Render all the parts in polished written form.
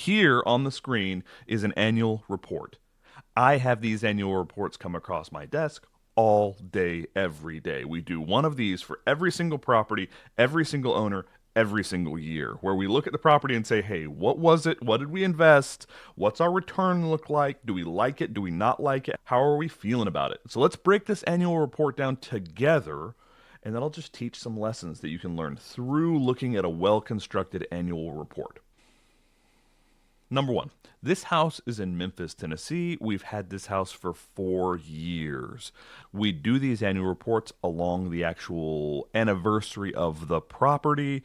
Here on the screen is an annual report. I have these annual reports come across my desk all day, every day. We do one of these for every single property, every single owner, every single year, where we look at the property and say, hey, what was it? What did we invest? What's our return look like? Do we like it? Do we not like it? How are we feeling about it? So let's break this annual report down together, and then I'll just teach some lessons that you can learn through looking at a well constructed annual report. Number one, this house is in Memphis, Tennessee. We've had this house for 4 years. We do these annual reports along the actual anniversary of the property.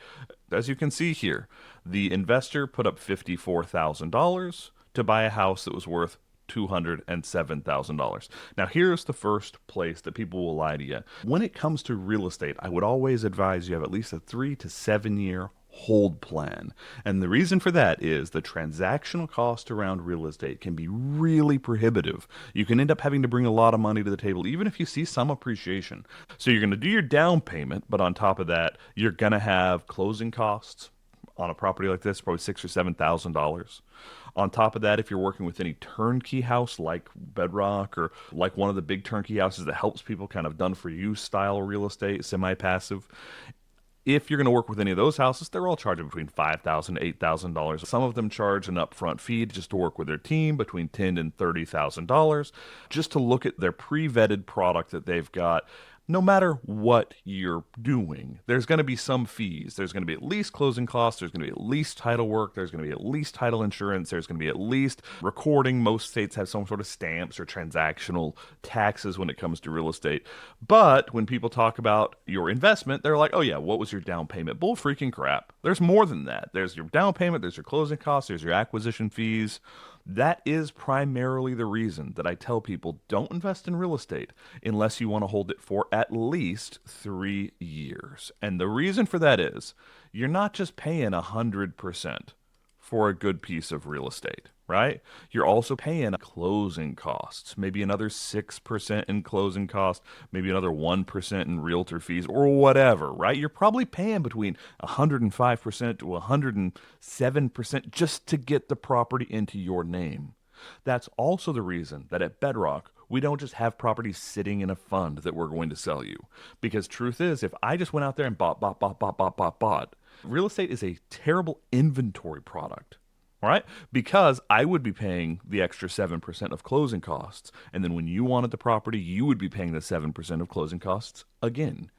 As you can see here, the investor put up $54,000 to buy a house that was worth $207,000. Now, here's the first place that people will lie to you. When it comes to real estate, I would always advise you have at least a 3 to 7 year hold plan. And the reason for that is the transactional cost around real estate can be really prohibitive. You can end up having to bring a lot of money to the table, even if you see some appreciation. So you're going to do your down payment, but on top of that, you're going to have closing costs on a property like this, probably $6,000 or $7,000. On top of that, if you're working with any turnkey house like Bedrock or like one of the big turnkey houses that helps people kind of done for you style real estate, semi passive, if you're going to work with any of those houses, they're all charging between $5,000 to $8,000. Some of them charge an upfront fee just to work with their team between $10,000 and $30,000 just to look at their pre-vetted product that they've got. No matter what you're doing, there's going to be some fees. There's going to be at least closing costs. There's going to be at least title work. There's going to be at least title insurance. There's going to be at least recording. Most states have some sort of stamps or transactional taxes when it comes to real estate. But when people talk about your investment, they're like, oh, yeah, what was your down payment? Bull freaking crap. There's more than that. There's your down payment, there's your closing costs, there's your acquisition fees. That is primarily the reason that I tell people don't invest in real estate unless you want to hold it for at least 3 years. And the reason for that is you're not just paying 100% for a good piece of real estate, right? You're also paying closing costs, maybe another 6% in closing costs, maybe another 1% in realtor fees or whatever, right? You're probably paying between 105% to 107% just to get the property into your name. That's also the reason that at Bedrock, we don't just have properties sitting in a fund that we're going to sell you. Because truth is, if I just went out there and bought, real estate is a terrible inventory product. All right? Because I would be paying the extra 7% of closing costs. And then when you wanted the property, you would be paying the 7% of closing costs again.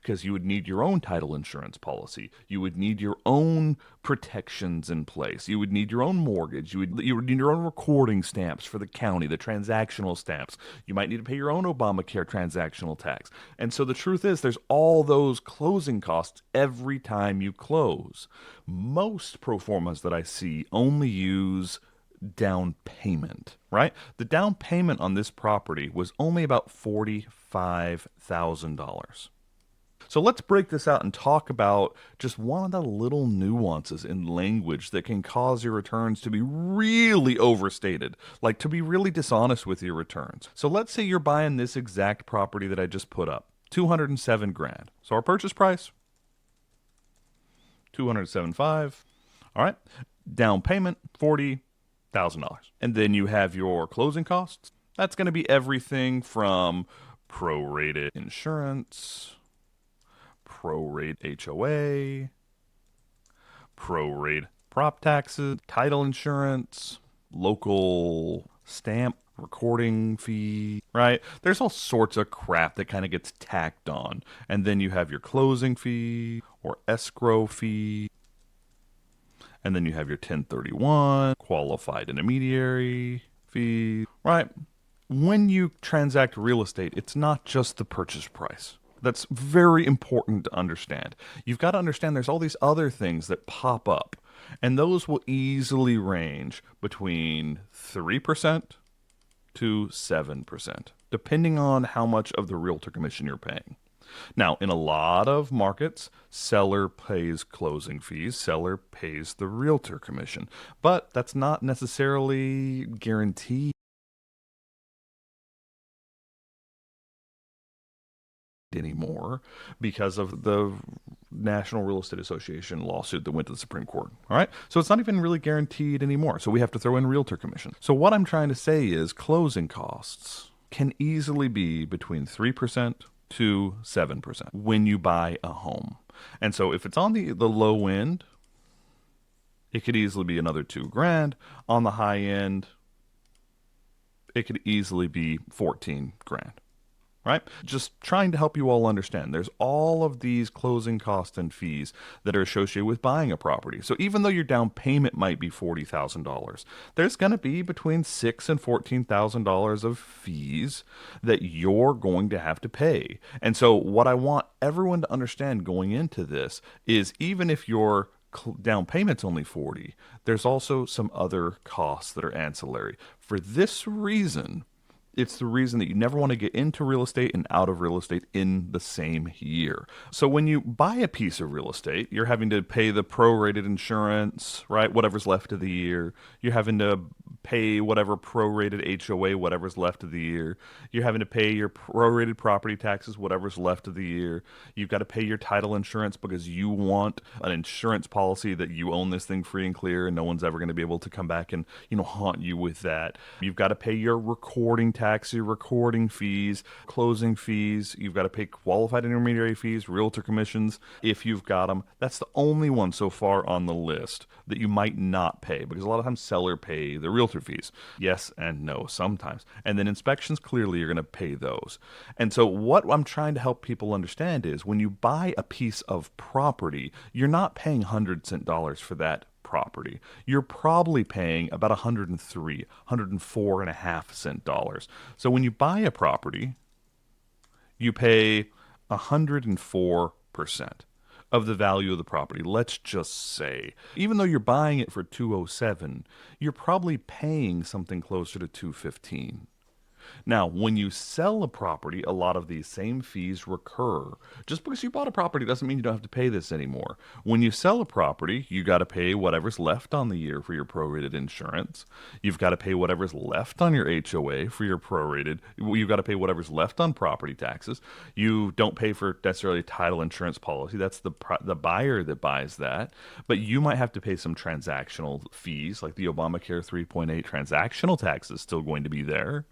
Because you would need your own title insurance policy. You would need your own protections in place. You would need your own mortgage. You would need your own recording stamps for the county, the transactional stamps. You might need to pay your own Obamacare transactional tax. And so the truth is, there's all those closing costs every time you close. Most pro formas that I see only use down payment, right? The down payment on this property was only about $45,000. So let's break this out and talk about just one of the little nuances in language that can cause your returns to be really overstated, like to be really dishonest with your returns. So let's say you're buying this exact property that I just put up, 207 grand. So our purchase price, 207.5. All right. Down payment, $40,000. And then you have your closing costs. That's going to be everything from prorated insurance, prorate HOA, prorate prop taxes, title insurance, local stamp recording fee, right? There's all sorts of crap that kind of gets tacked on. And then you have your closing fee or escrow fee. And then you have your 1031, qualified intermediary fee, right? When you transact real estate, it's not just the purchase price. That's very important to understand. You've got to understand there's all these other things that pop up, and those will easily range between 3% to 7%, depending on how much of the realtor commission you're paying. Now, in a lot of markets, seller pays closing fees, seller pays the realtor commission, but that's not necessarily guaranteed anymore because of the National Real Estate Association lawsuit that went to the Supreme Court. All right. So it's not even really guaranteed anymore. So we have to throw in realtor commission. So what I'm trying to say is closing costs can easily be between 3% to 7% when you buy a home. And so if it's on the low end, it could easily be another 2 grand. On the high end, it could easily be 14 grand. Right? Just trying to help you all understand. There's all of these closing costs and fees that are associated with buying a property. So even though your down payment might be $40,000, there's going to be between $6,000 and $14,000 of fees that you're going to have to pay. And so what I want everyone to understand going into this is even if your down payment's only 40, there's also some other costs that are ancillary. For this reason, it's the reason that you never want to get into real estate and out of real estate in the same year. So when you buy a piece of real estate, you're having to pay the prorated insurance, right? Whatever's left of the year. You're having to pay whatever prorated HOA, whatever's left of the year. You're having to pay your prorated property taxes, whatever's left of the year. You've got to pay your title insurance because you want an insurance policy that you own this thing free and clear and no one's ever going to be able to come back and, haunt you with that. You've got to pay your recording tax, your recording fees, closing fees. You've got to pay qualified intermediary fees, realtor commissions, if you've got them. That's the only one so far on the list that you might not pay because a lot of times seller pay the realtor fees. Yes and no sometimes. And then inspections, clearly you're going to pay those. And so what I'm trying to help people understand is when you buy a piece of property, you're not paying hundreds of dollars for that property. You're probably paying about 103, 104 and a half cent dollars. So when you buy a property, you pay 104% of the value of the property. Let's just say, even though you're buying it for 207, you're probably paying something closer to 215. Now, when you sell a property, a lot of these same fees recur. Just because you bought a property doesn't mean you don't have to pay this anymore. When you sell a property, you got to pay whatever's left on the year for your prorated insurance. You've got to pay whatever's left on your HOA for your prorated. You've got to pay whatever's left on property taxes. You don't pay for necessarily title insurance policy. That's the buyer that buys that. But you might have to pay some transactional fees, like the Obamacare 3.8 transactional tax is still going to be there.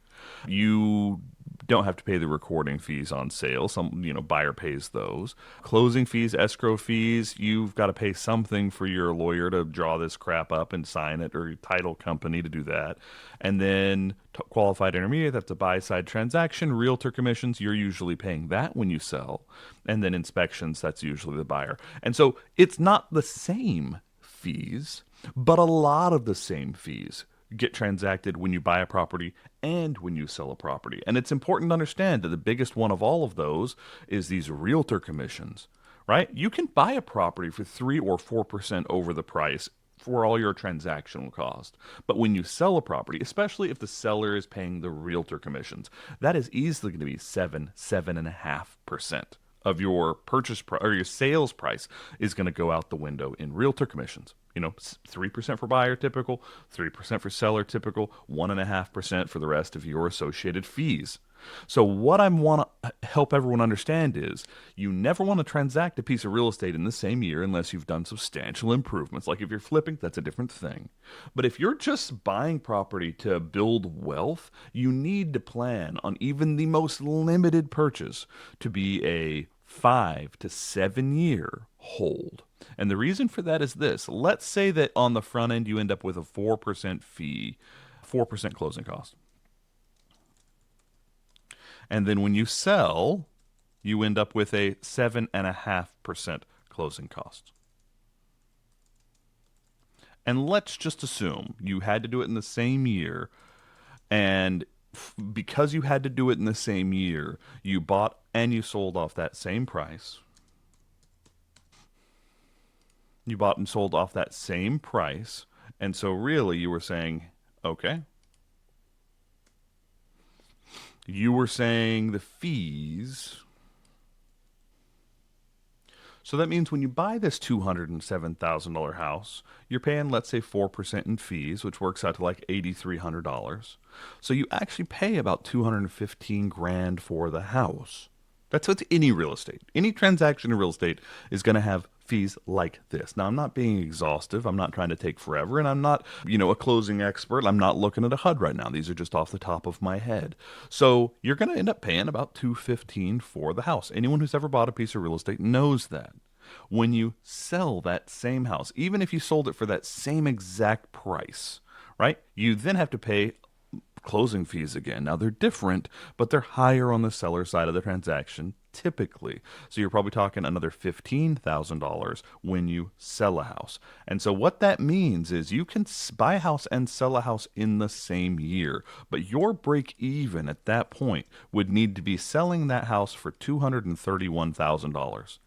You don't have to pay the recording fees on sale. Some, buyer pays those. Closing fees, escrow fees, you've got to pay something for your lawyer to draw this crap up and sign it, or your title company to do that. And then qualified intermediate, that's a buy-side transaction. Realtor commissions, you're usually paying that when you sell. And then inspections, that's usually the buyer. And so it's not the same fees, but a lot of the same fees get transacted when you buy a property and when you sell a property. And it's important to understand that the biggest one of all of those is these realtor commissions, right? You can buy a property for 3 or 4% over the price for all your transactional cost. But when you sell a property, especially if the seller is paying the realtor commissions, that is easily going to be 7.5% of your purchase price or your sales price is going to go out the window in realtor commissions. 3% for buyer typical, 3% for seller typical, 1.5% for the rest of your associated fees. So what I want to help everyone understand is you never want to transact a piece of real estate in the same year unless you've done substantial improvements. Like if you're flipping, that's a different thing. But if you're just buying property to build wealth, you need to plan on even the most limited purchase to be a 5 to 7 year hold. And the reason for that is this. Let's say that on the front end you end up with a 4% fee, 4% closing cost. And then when you sell, you end up with a 7.5% closing cost. And let's just assume you had to do it in the same year, and because you had to do it in the same year, you bought and you sold off that same price. You bought and sold off that same price. And so really you were saying, okay. You were saying the fees. So that means when you buy this $207,000 house, you're paying, let's say, 4% in fees, which works out to like $8,300. So you actually pay about $215 grand for the house. That's with any real estate. Any transaction in real estate is going to have fees like this. Now, I'm not being exhaustive. I'm not trying to take forever, and I'm not, a closing expert. I'm not looking at a HUD right now. These are just off the top of my head. So you're going to end up paying about $215 for the house. Anyone who's ever bought a piece of real estate knows that. When you sell that same house, even if you sold it for that same exact price, right? You then have to pay closing fees again. Now they're different, but they're higher on the seller side of the transaction typically. So you're probably talking another $15,000 when you sell a house. And so what that means is you can buy a house and sell a house in the same year, but your break even at that point would need to be selling that house for $231,000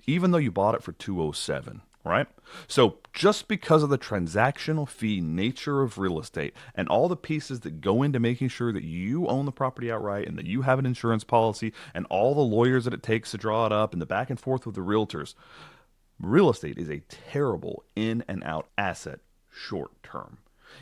even though you bought it for 207, right? So just because of the transactional fee nature of real estate and all the pieces that go into making sure that you own the property outright and that you have an insurance policy and all the lawyers that it takes to draw it up and the back and forth with the realtors, real estate is a terrible in and out asset short term.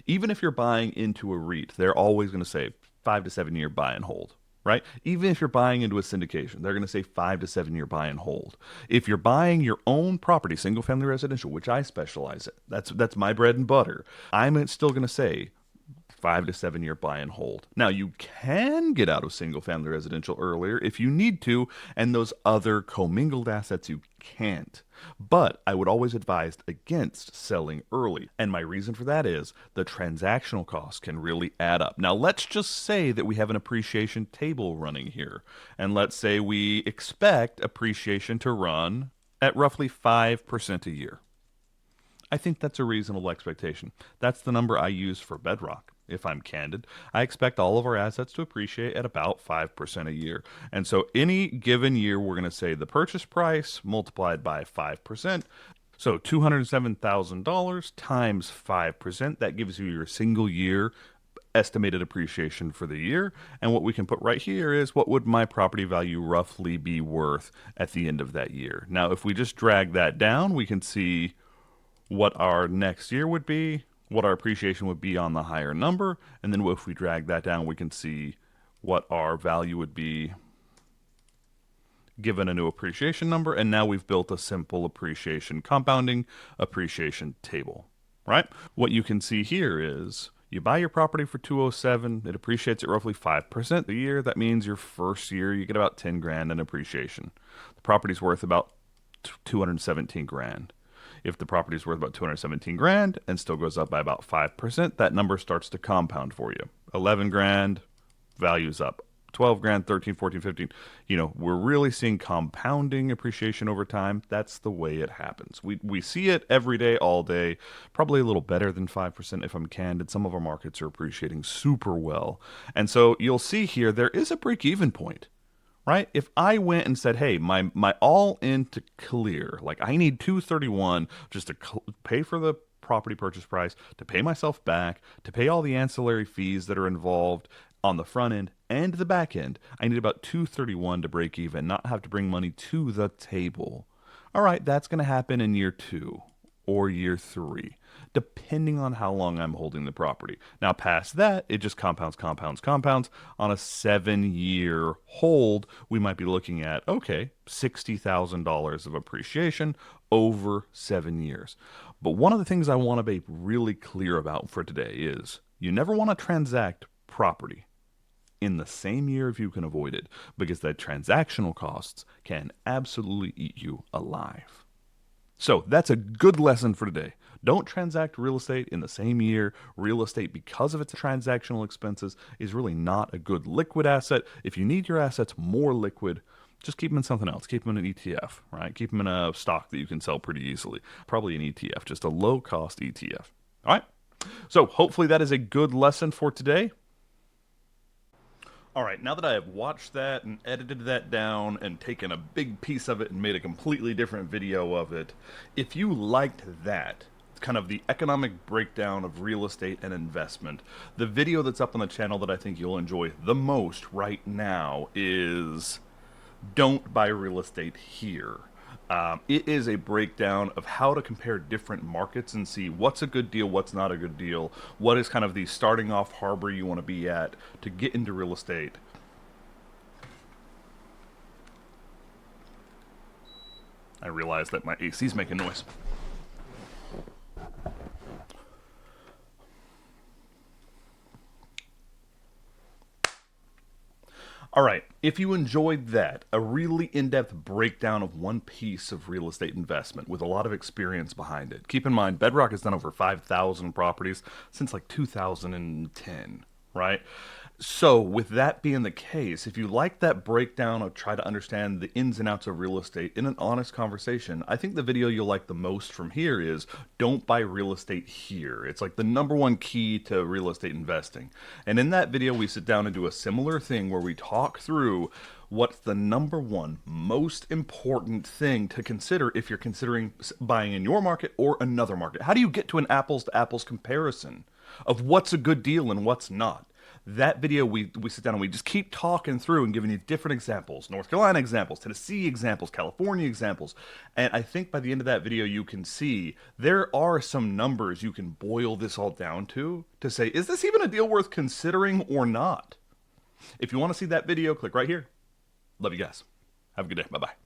Even if you're buying into a REIT, they're always going to say 5 to 7 year buy and hold, right? Even if you're buying into a syndication, they're going to say 5 to 7 year buy and hold. If you're buying your own property, single family residential, which I specialize in, that's my bread and butter, I'm still going to say 5 to 7 year buy and hold. Now, you can get out of single family residential earlier if you need to, and those other commingled assets you can't. But I would always advise against selling early. And my reason for that is the transactional costs can really add up. Now, let's just say that we have an appreciation table running here. And let's say we expect appreciation to run at roughly 5% a year. I think that's a reasonable expectation. That's the number I use for Bedrock. If I'm candid, I expect all of our assets to appreciate at about 5% a year. And so any given year, we're going to say the purchase price multiplied by 5%. So $207,000 times 5%, that gives you your single year estimated appreciation for the year. And what we can put right here is what would my property value roughly be worth at the end of that year. Now, if we just drag that down, we can see what our next year would be, what our appreciation would be on the higher number, and then if we drag that down, we can see what our value would be given a new appreciation number, and now we've built a simple appreciation compounding appreciation table, right? What you can see here is you buy your property for 207, it appreciates at roughly 5% a year. That means your first year you get about 10 grand in appreciation. The property's worth about 217 grand. If the property is worth about 217 grand and still goes up by about 5%, that number starts to compound for you. 11 grand, value's up. 12 grand, 13, 14, 15. We're really seeing compounding appreciation over time. That's the way it happens. We see it every day, all day, probably a little better than 5% if I'm candid. Some of our markets are appreciating super well. And so you'll see here, there is a break-even point. Right? If I went and said, hey, my all in to clear, like I need 231 just to pay for the property purchase price, to pay myself back, to pay all the ancillary fees that are involved on the front end and the back end, I need about 231 to break even, not have to bring money to the table. All right, that's going to happen in year 2 or year 3, depending on how long I'm holding the property. Now, past that, it just compounds. On a 7-year hold, we might be looking at, okay, $60,000 of appreciation over 7 years. But one of the things I want to be really clear about for today is you never want to transact property in the same year if you can avoid it, because the transactional costs can absolutely eat you alive. So that's a good lesson for today. Don't transact real estate in the same year. Real estate, because of its transactional expenses, is really not a good liquid asset. If you need your assets more liquid, just keep them in something else. Keep them in an ETF, right? Keep them in a stock that you can sell pretty easily. Probably an ETF, just a low-cost ETF. All right? So hopefully that is a good lesson for today. All right, now that I have watched that and edited that down and taken a big piece of it and made a completely different video of it, if you liked that, kind of the economic breakdown of real estate and investment, the video that's up on the channel that I think you'll enjoy the most right now is Don't Buy Real Estate Here. It is a breakdown of how to compare different markets and see what's a good deal, what's not a good deal, what is kind of the starting off harbor you want to be at to get into real estate. I realize that my AC's making noise. All right, if you enjoyed that, a really in depth breakdown of one piece of real estate investment with a lot of experience behind it. Keep in mind, Bedrock has done over 5,000 properties since like 2010, right? So, with that being the case, if you like that breakdown of try to understand the ins and outs of real estate in an honest conversation, I think the video you'll like the most from here is don't buy real estate here. It's like the number one key to real estate investing. And in that video, we sit down and do a similar thing where we talk through what's the number one most important thing to consider if you're considering buying in your market or another market. How do you get to an apples to apples comparison of what's a good deal and what's not? That video, we sit down and we just keep talking through and giving you different examples, North Carolina examples, Tennessee examples, California examples. And I think by the end of that video, you can see there are some numbers you can boil this all down to say, is this even a deal worth considering or not? If you want to see that video, click right here. Love you guys. Have a good day. Bye-bye.